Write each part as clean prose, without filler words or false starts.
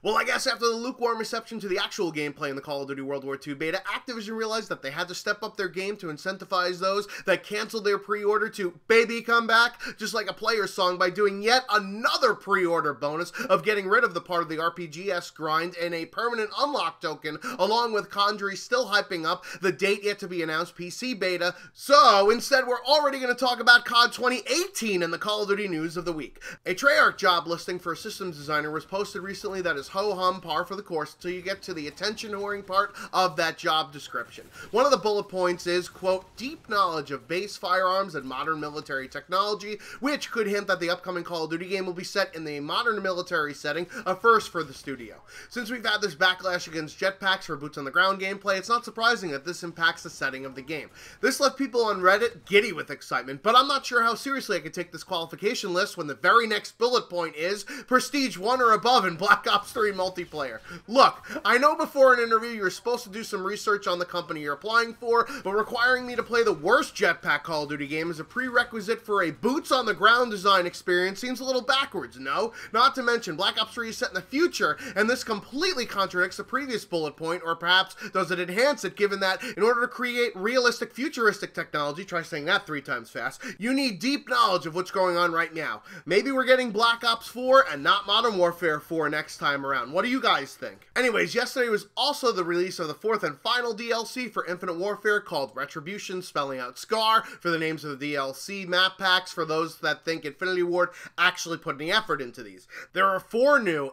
Well, I guess after the lukewarm reception to the actual gameplay in the Call of Duty World War II beta, Activision realized that they had to step up their game to incentivize those that canceled their pre-order to baby come back, just like a player's song, by doing yet another pre-order bonus of getting rid of the part of the RPG-esque grind and a permanent unlock token, along with Conjury still hyping up the date yet to be announced PC beta. So instead, we're already going to talk about COD 2018 in the Call of Duty news of the week. A Treyarch job listing for a systems designer was posted recently that is ho-hum par for the course until you get to the attention-whoring part of that job description. One of the bullet points is, quote, deep knowledge of base firearms and modern military technology, which could hint that the upcoming Call of Duty game will be set in the modern military setting, a first for the studio. Since we've had this backlash against jetpacks for boots-on-the-ground gameplay, it's not surprising that this impacts the setting of the game. This left people on Reddit giddy with excitement, but I'm not sure how seriously I could take this qualification list when the very next bullet point is Prestige 1 or above in Black Ops 3 multiplayer. Look, I know before an interview you're supposed to do some research on the company you're applying for, but requiring me to play the worst jetpack Call of Duty game as a prerequisite for a boots-on-the-ground design experience seems a little backwards, no? Not to mention, Black Ops 3 is set in the future, and this completely contradicts the previous bullet point, or perhaps does it enhance it, given that in order to create realistic futuristic technology, try saying that 3 times fast, you need deep knowledge of what's going on right now. Maybe we're getting Black Ops 4 and not Modern Warfare 4 next time around. What do you guys think? Anyways, yesterday was also the release of the 4th and final DLC for Infinite Warfare called Retribution, spelling out SCAR for the names of the DLC map packs for those that think Infinity Ward actually put any effort into these. There are 3 new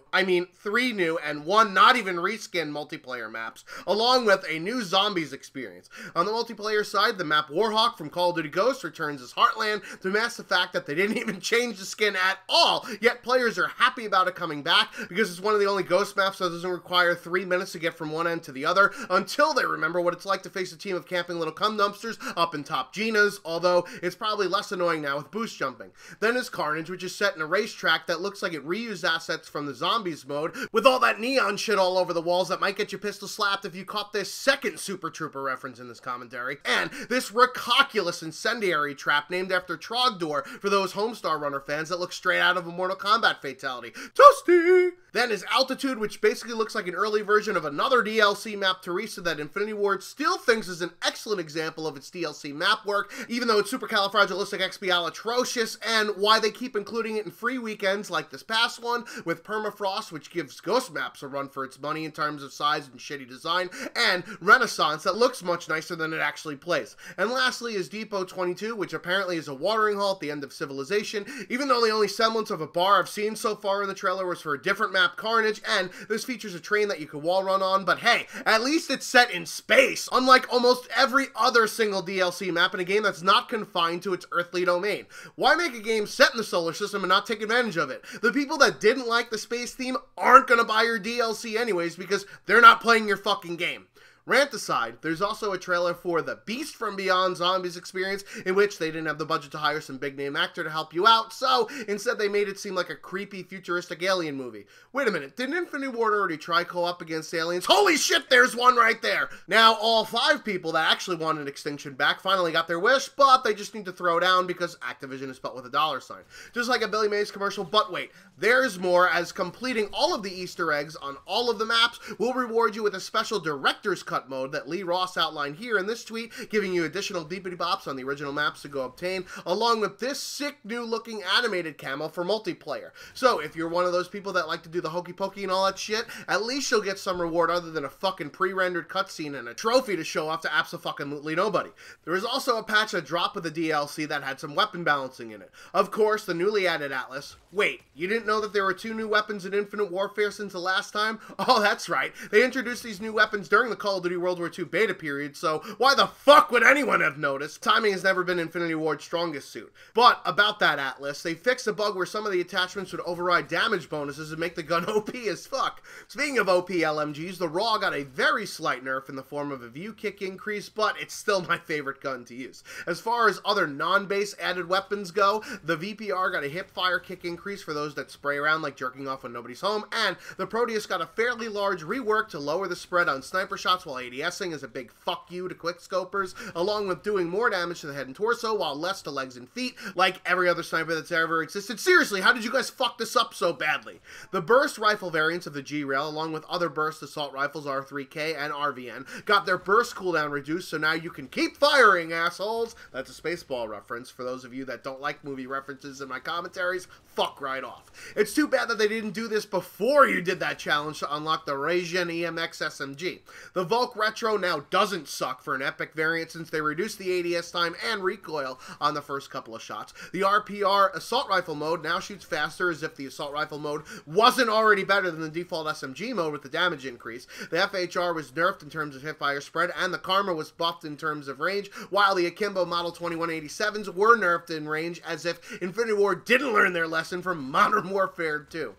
and 1 not even reskin multiplayer maps, along with a new zombies experience. On the multiplayer side, the map Warhawk from Call of Duty Ghosts returns as Heartland to mask the fact that they didn't even change the skin at all, yet players are happy about it coming back because it's one of the only Ghost maps that doesn't require 3 minutes to get from one end to the other until they remember what it's like to face a team of camping little cum dumpsters up in top Gina's, although it's probably less annoying now with boost jumping. Then is Carnage, which is set in a racetrack that looks like it reused assets from the zombies mode, with all that neon shit all over the walls that might get you pistol slapped if you caught this second Super Trooper reference in this commentary, and this ridiculous incendiary trap named after Trogdor for those Homestar Runner fans that look straight out of a Mortal Kombat fatality. Toasty! Then is Altitude, which basically looks like an early version of another DLC map, Teresa, that Infinity Ward still thinks is an excellent example of its DLC map work, even though it's supercalifragilisticexpialidocious, and why they keep including it in free weekends like this past one, with Permafrost, which gives Ghost Maps a run for its money in terms of size and shitty design, and Renaissance, that looks much nicer than it actually plays. And lastly is Depot 22, which apparently is a watering hole at the end of Civilization, even though the only semblance of a bar I've seen so far in the trailer was for a different map, Carnage, and this features a train that you could wall run on, but hey, at least it's set in space, unlike almost every other single DLC map in a game that's not confined to its earthly domain. Why make a game set in the solar system and not take advantage of it? The people that didn't like the space theme aren't gonna buy your DLC anyways because they're not playing your fucking game. Rant aside, there's also a trailer for the Beast from Beyond Zombies experience, in which they didn't have the budget to hire some big-name actor to help you out, so instead they made it seem like a creepy, futuristic alien movie. Wait a minute, didn't Infinity Ward already try co-op against aliens? Holy shit, there's one right there! Now, all 5 people that actually wanted Extinction back finally got their wish, but they just need to throw down because Activision is spelled with a $sign. Just like a Billy Mays commercial, but wait, there's more, as completing all of the Easter eggs on all of the maps will reward you with a special Director's Cut mode that Lee Ross outlined here in this tweet, giving you additional beepity bops on the original maps to go obtain, along with this sick new looking animated camo for multiplayer. So if you're one of those people that like to do the hokey pokey and all that shit, at least you'll get some reward other than a fucking pre-rendered cutscene and a trophy to show off to abso-fucking-lutely nobody. There was also a patch that dropped with the DLC that had some weapon balancing in it. Of course, the newly added Atlas. Wait, you didn't know that there were 2 new weapons in Infinite Warfare since the last time? Oh, that's right. They introduced these new weapons during the Call of Duty World War II beta period, so why the fuck would anyone have noticed? Timing has never been Infinity Ward's strongest suit. But about that Atlas, they fixed a bug where some of the attachments would override damage bonuses and make the gun OP as fuck. Speaking of OP LMGs, the Raw got a very slight nerf in the form of a view kick increase, but it's still my favorite gun to use. As far as other non-base added weapons go, the VPR got a hip fire kick increase for those that spray around like jerking off when nobody's home, and the Proteus got a fairly large rework to lower the spread on sniper shots while ADSing is a big fuck you to quickscopers, along with doing more damage to the head and torso while less to legs and feet, like every other sniper that's ever existed. Seriously, how did you guys fuck this up so badly? The burst rifle variants of the G-Rail, along with other burst assault rifles R3K and RVN, got their burst cooldown reduced, so now you can keep firing, assholes! That's a Spaceball reference. For those of you that don't like movie references in my commentaries, fuck right off. It's too bad that they didn't do this before you did that challenge to unlock the Regen EMX SMG. The Volk Retro now doesn't suck for an epic variant since they reduced the ADS time and recoil on the first couple of shots. The RPR assault rifle mode now shoots faster, as if the assault rifle mode wasn't already better than the default SMG mode with the damage increase. The FHR was nerfed in terms of hipfire spread, and the Karma was buffed in terms of range, while the Akimbo Model 2187s were nerfed in range, as if Infinity Ward didn't learn their lesson from Modern Warfare 2.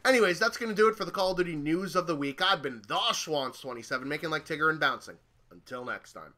Anyways, that's going to do it for the Call of Duty news of the week. I've been the Schwantz27, making like Tigger and bouncing. Until next time.